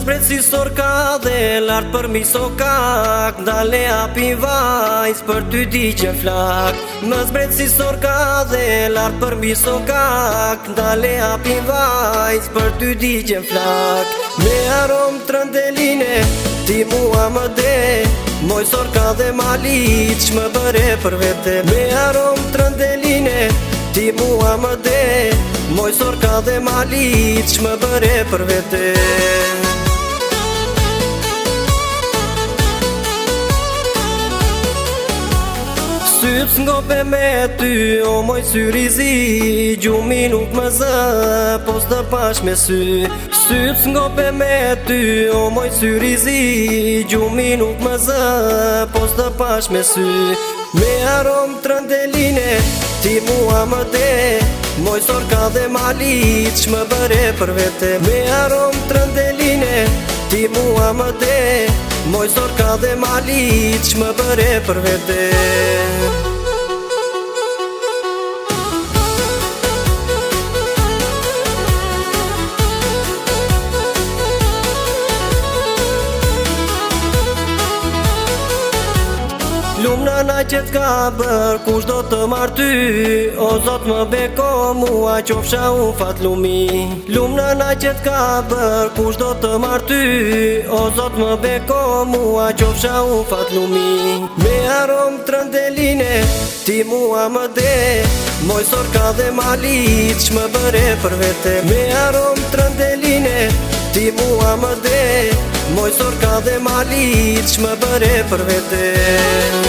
zbret si sorka dhe lartë për mi sokak, ndale api vajz për ty digjen flak. Më zbret si sorka dhe lartë për mi sokak, ndale api vajz për ty digjen flak. Me arom trëndeline ti mua më de, moj sorka dhe malit që më bëre për vete. Me arom trëndeline ti mua më de, moj sorka dhe malit që më bëre për vete. Syt s'ngope me ty, o moj syrizi, gjumi nuk më zë, po s'të pash me sy. Syt s'ngope me ty, o moj syrizi, gjumi nuk më zë, po s'të pash me sy. Me arom trëndeline ti mua më de, moj sorka dhe malit që më bëre për vete. Me arom trëndeline ti mua më de, moj sorka dhe malit që më bëre për vete. Lumna na që t'ka bër, kush do të marr ty, o zot më beko mua qofsha unë fat lumi. Lumna na që t'ka bër, kush do të marr ty, o zot më beko mua qofsha unë fat lumi. Me arom trëndeline ti mua më de, moj sorka dhe malit që më bëre për vete. Me arom trëndeline ti mua më de, moj sorka dhe malit që më bëre për vete.